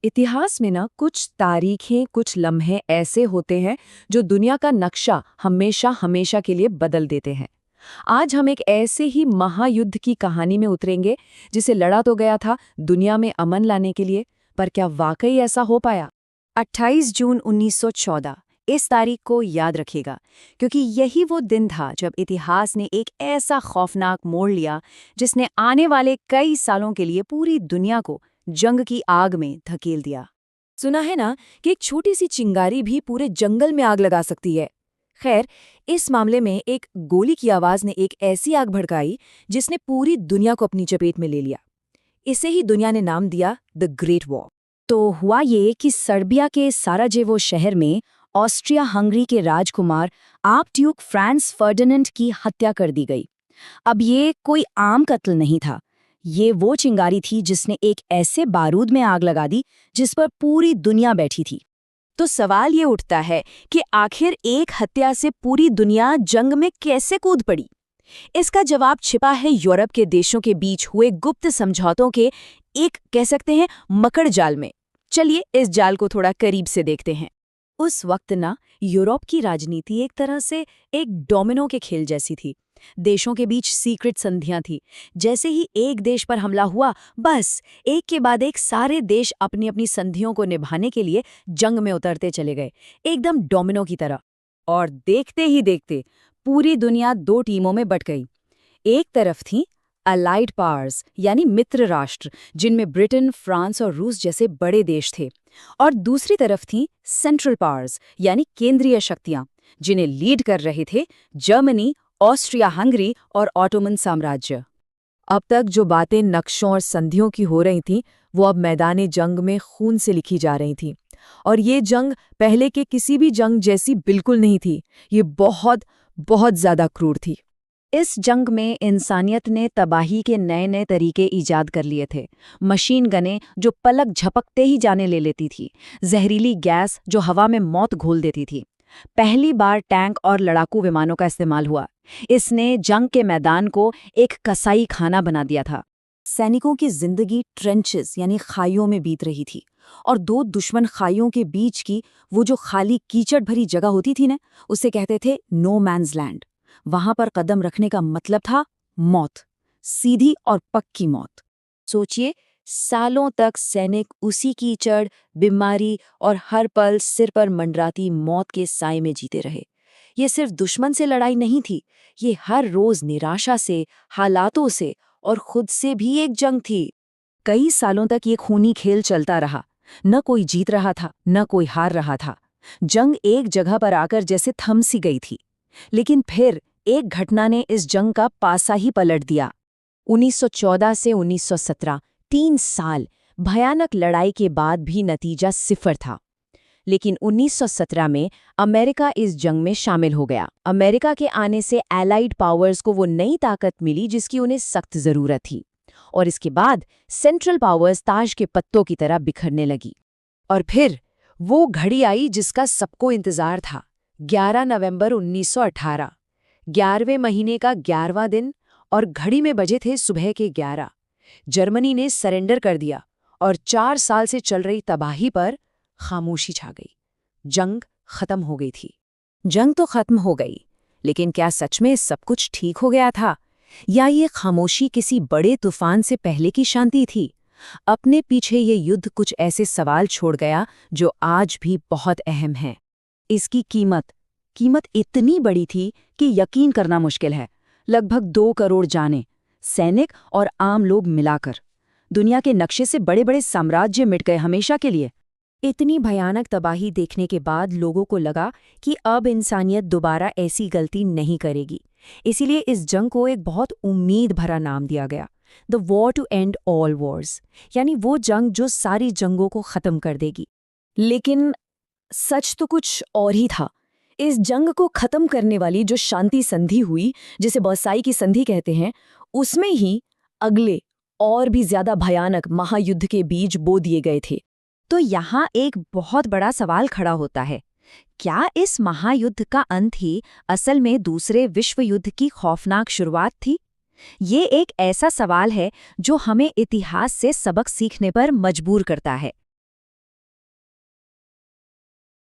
इतिहास में ना कुछ तारीखें, कुछ लम्हे ऐसे होते हैं जो दुनिया का नक्शा हमेशा हमेशा के लिए बदल देते हैं। आज हम एक ऐसे ही महायुद्ध की कहानी में उतरेंगे जिसे लड़ा तो गया था दुनिया में अमन लाने के लिए, पर क्या वाकई ऐसा हो पाया? 28 जून 1914 इस तारीख को याद रखिएगा, क्योंकि यही वो दिन था जब इतिहास ने एक ऐसा खौफनाक मोड़ लिया जिसने आने वाले कई सालों के लिए पूरी दुनिया को जंग की आग में धकेल दिया। सुना है ना कि एक छोटी सी चिंगारी भी पूरे जंगल में आग लगा सकती है। खैर, इस मामले में एक गोली की आवाज ने एक ऐसी आग भड़काई जिसने पूरी दुनिया को अपनी चपेट में ले लिया। इसे ही दुनिया ने नाम दिया द ग्रेट वॉर। तो हुआ ये कि सर्बिया के साराजेवो शहर में ऑस्ट्रिया हंगरी के राजकुमार आर्कड्यूक फ्रांस फर्डिनेंड की हत्या कर दी गई। अब ये कोई आम कत्ल नहीं था, ये वो चिंगारी थी जिसने एक ऐसे बारूद में आग लगा दी जिस पर पूरी दुनिया बैठी थी। तो सवाल ये उठता है कि आखिर एक हत्या से पूरी दुनिया जंग में कैसे कूद पड़ी? इसका जवाब छिपा है यूरोप के देशों के बीच हुए गुप्त समझौतों के एक, कह सकते हैं, मकड़ जाल में। चलिए इस जाल को थोड़ा करीब से देखते हैं। उस वक्त ना यूरोप की राजनीति एक तरह से एक डोमिनो के खेल जैसी थी। देशों के बीच सीक्रेट संधियां थी। जैसे ही एक देश पर हमला हुआ, बस एक के बाद एक सारे देश अपनी अपनी संधियों को निभाने के लिए जंग में उतरते चले गए, एकदम डोमिनो की तरह। और देखते ही देखते पूरी दुनिया दो टीमों में बट गई। एक तरफ थी अलाइड पावर्स यानी मित्र राष्ट्र, जिनमें ब्रिटेन, फ्रांस और रूस जैसे बड़े देश थे, और दूसरी तरफ थी सेंट्रल पावर्स यानी केंद्रीय शक्तियां, जिन्हें लीड कर रहे थे जर्मनी, ऑस्ट्रिया हंगरी और ऑटोमन साम्राज्य। अब तक जो बातें नक्शों और संधियों की हो रही थीं, वो अब मैदाने जंग में खून से लिखी जा रही थीं। और ये जंग पहले के किसी भी जंग जैसी बिल्कुल नहीं थी। ये बहुत बहुत ज्यादा क्रूर थी। इस जंग में इंसानियत ने तबाही के नए नए तरीके ईजाद कर लिए थे। मशीन गनें जो पलक झपकते ही जाने ले लेती थी, जहरीली गैस जो हवा में मौत घोल देती थी। पहली बार टैंक और लड़ाकू विमानों का इस्तेमाल हुआ। इसने जंग के मैदान को एक कसाई खाना बना दिया था। सैनिकों की जिंदगी ट्रेंचेस यानी खाइयों में बीत रही थी, और दो दुश्मन खाइयों के बीच की वो जो खाली कीचड़ भरी जगह होती थी ना, उसे कहते थे नो मैन्स लैंड। वहां पर कदम रखने का मतलब था मौत, सीधी और पक्की मौत। सोचिए, सालों तक सैनिक उसी कीचड़, बीमारी और हर पल सिर पर मंडराती मौत के साए में जीते रहे। ये सिर्फ दुश्मन से लड़ाई नहीं थी, ये हर रोज निराशा से, हालातों से और खुद से भी एक जंग थी। कई सालों तक ये खूनी खेल चलता रहा। न कोई जीत रहा था, न कोई हार रहा था। जंग एक जगह पर आकर जैसे थम सी गई थी। लेकिन फिर एक घटना ने इस जंग का पासा ही पलट दिया। 1914 से 1917 3 साल भयानक लड़ाई के बाद भी नतीजा सिफर था। लेकिन 1917 में अमेरिका इस जंग में शामिल हो गया। अमेरिका के आने से एलाइड पावर्स को वो नई ताकत मिली जिसकी उन्हें सख्त जरूरत थी। और इसके बाद सेंट्रल पावर्स ताश के पत्तों की तरह बिखरने लगी। और फिर वो घड़ी आई जिसका सबको इंतजार था। 11 नवंबर 1918, 11वें महीने का 11वां दिन, और घड़ी में बजे थे सुबह के 11। जर्मनी ने सरेंडर कर दिया और 4 साल से चल रही तबाही पर खामोशी छा गई। जंग खत्म हो गई थी। जंग तो खत्म हो गई, लेकिन क्या सच में सब कुछ ठीक हो गया था, या ये खामोशी किसी बड़े तूफान से पहले की शांति थी? अपने पीछे ये युद्ध कुछ ऐसे सवाल छोड़ गया जो आज भी बहुत अहम हैं। इसकी कीमत इतनी बड़ी थी कि यकीन करना मुश्किल है। लगभग 2 करोड़ जानें, सैनिक और आम लोग मिलाकर। दुनिया के नक्शे से बड़े बड़े साम्राज्य मिट गए हमेशा के लिए। इतनी भयानक तबाही देखने के बाद लोगों को लगा कि अब इंसानियत दोबारा ऐसी गलती नहीं करेगी। इसीलिए इस जंग को एक बहुत उम्मीद भरा नाम दिया गया, the war to end all wars, यानी वो जंग जो सारी जंगों को खत्म कर देगी। लेकिन सच तो कुछ और ही था। इस जंग को खत्म करने वाली जो शांति संधि हुई, जिसे वर्साई की संधि कहते हैं, उसमें ही अगले और भी ज्यादा भयानक महायुद्ध के बीज बो दिए गए थे। तो यहाँ एक बहुत बड़ा सवाल खड़ा होता है, क्या इस महायुद्ध का अंत ही असल में दूसरे विश्व युद्ध की खौफनाक शुरुआत थी? ये एक ऐसा सवाल है जो हमें इतिहास से सबक सीखने पर मजबूर करता है।